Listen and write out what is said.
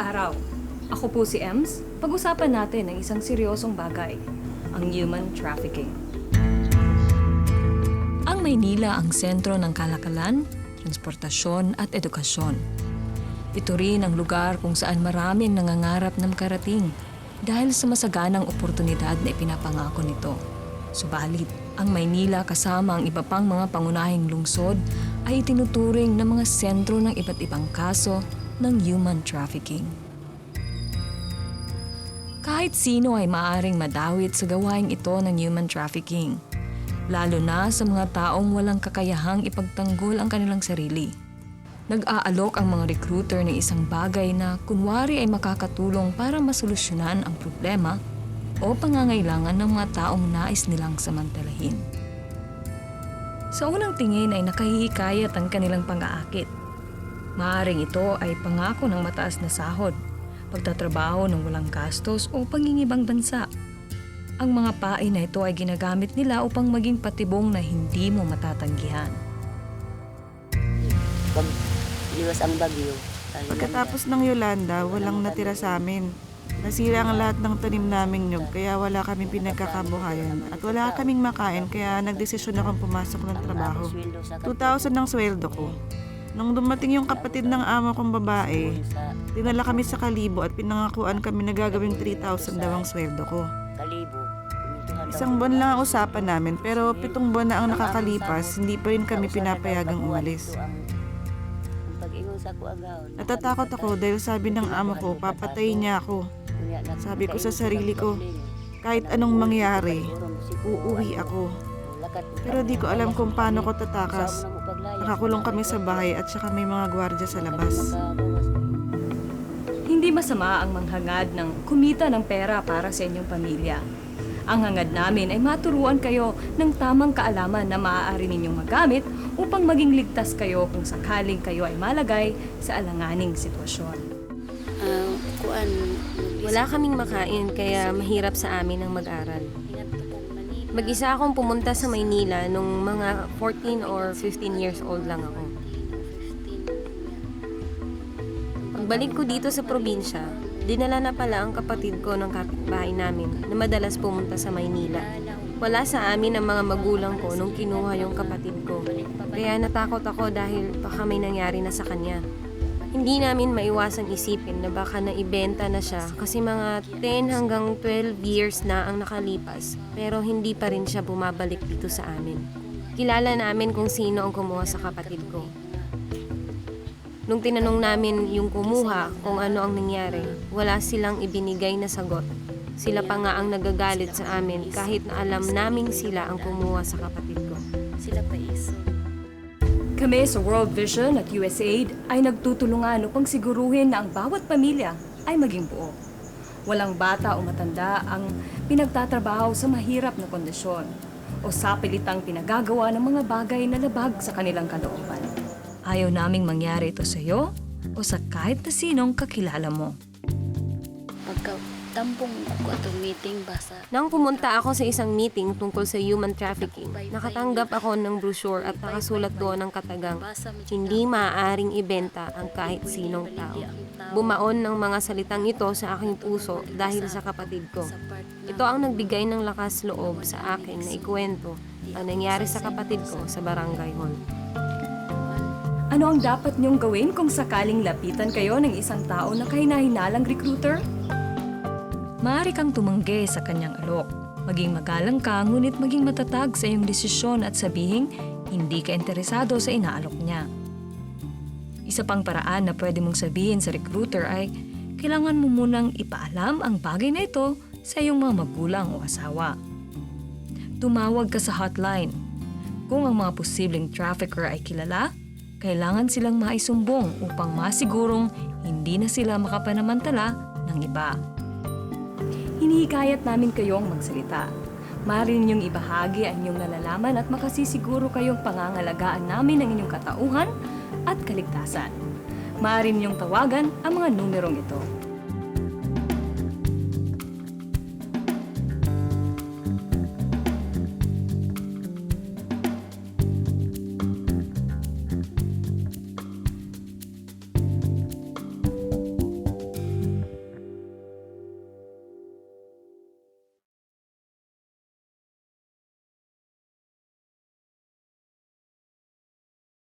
araw. Ako po si Ems. Pag-usapan natin ang isang seryosong bagay, ang human trafficking. Ang Maynila ang sentro ng kalakalan, transportasyon at edukasyon. Ito rin ang lugar kung saan maraming nangangarap na makarating dahil sa masaganang oportunidad na ipinapangako nito. Subalit, ang Maynila kasama ang iba pang mga pangunahing lungsod ay itinuturing na mga sentro ng iba't ibang kaso ng human trafficking. Kahit sino ay maaaring madawit sa gawaing ito ng human trafficking, lalo na sa mga taong walang kakayahang ipagtanggol ang kanilang sarili. Nag-aalok ang mga recruiter ng isang bagay na kunwari ay makakatulong para masolusyonan ang problema o pangangailangan ng mga taong nais nilang samantalahin. Sa unang tingin ay nakahihikayat ang kanilang pang-aakit. Maaring ito ay pangako ng mataas na sahod, pagtatrabaho ng walang gastos o pangingibang bansa. Ang mga pain na ito ay ginagamit nila upang maging patibong na hindi mo matatanggihan. Pag liwas ang bagyo. Pagkatapos ng Yolanda, walang natira sa amin. Nasira ang lahat ng tanim naming nyug, kaya wala kaming pinagkakabuhayan. At wala kaming makain, kaya nagdesisyon akong pumasok ng trabaho. 2,000 ang sweldo ko. Nung dumating yung kapatid ng amo kong babae, dinala kami sa Kalibo at pinangakuan kami na gagawing 3,000 daw ang sweldo ko. Isang buwan lang ang usapan namin, pero 7 buwan na ang nakakalipas, hindi pa rin kami pinapayagang umalis. Natatakot ako dahil sabi ng amo ko, papatayin niya ako. Sabi ko sa sarili ko, kahit anong mangyari, uuwi ako. Pero di ko alam kung paano ko tatakas. Nakakulong kami sa bahay at saka may mga gwardiya sa labas. Hindi masama ang manghangad ng kumita ng pera para sa inyong pamilya. Ang hangad namin ay maturuan kayo ng tamang kaalaman na maaari ninyong magamit upang maging ligtas kayo kung sakaling kayo ay malagay sa alanganing sitwasyon. Wala kaming makain kaya mahirap sa amin ang mag-aral. Mag-isa akong pumunta sa Maynila nung mga 14 or 15 years old lang ako. Pagbalik ko dito sa probinsya, dinala na pala ang kapatid ko ng kapitbahay namin na madalas pumunta sa Maynila. Wala sa amin ang mga magulang ko nung kinuha yung kapatid ko. Kaya natakot ako dahil baka may nangyari na sa kanya. Hindi namin maiwasang isipin na baka naibenta na siya kasi mga 10 hanggang 12 years na ang nakalipas pero hindi pa rin siya bumabalik dito sa amin. Kilala namin kung sino ang kumuha sa kapatid ko. Nung tinanong namin yung kumuha kung ano ang nangyari, wala silang ibinigay na sagot. Sila pa nga ang nagagalit sa amin kahit na alam naming sila ang kumuha sa kapatid ko. Sila pa is. Kami sa World Vision at USAID ay nagtutulungan upang siguruhin na ang bawat pamilya ay maging buo. Walang bata o matanda ang pinagtatrabaho sa mahirap na kondisyon o sa pilitang pinagagawa ng mga bagay na labag sa kanilang kalooban. Ayaw naming mangyari ito sa iyo o sa kahit na sinong kakilala mo. Pagkatampong ko atong meeting basa. Nang pumunta ako sa isang meeting tungkol sa human trafficking, nakatanggap ako ng brochure at nakasulat doon ng katagang, hindi maaaring ibenta ang kahit sinong tao. Bumaon ng mga salitang ito sa aking puso dahil sa kapatid ko. Ito ang nagbigay ng lakas loob sa akin na ikwento ang nangyari sa kapatid ko sa barangay hall. Ano ang dapat niyong gawin kung sakaling lapitan kayo ng isang tao na kahina-hinalang recruiter? Maaari kang tumanggi sa kanyang alok. Maging magalang ka, ngunit maging matatag sa iyong desisyon at sabihing hindi ka interesado sa inaalok niya. Isa pang paraan na pwede mong sabihin sa recruiter ay kailangan mo munang ipaalam ang bagay na ito sa iyong mga magulang o asawa. Tumawag ka sa hotline. Kung ang mga posibleng trafficker ay kilala, kailangan silang maisumbong upang masigurong hindi na sila makapanamantala ng iba. Hinihikayat namin kayong magsalita. Maaari ninyong ibahagi ang inyong nalalaman at makasisiguro kayong pangangalagaan namin ang inyong katauhan at kaligtasan. Maaari ninyong tawagan ang mga numerong ito.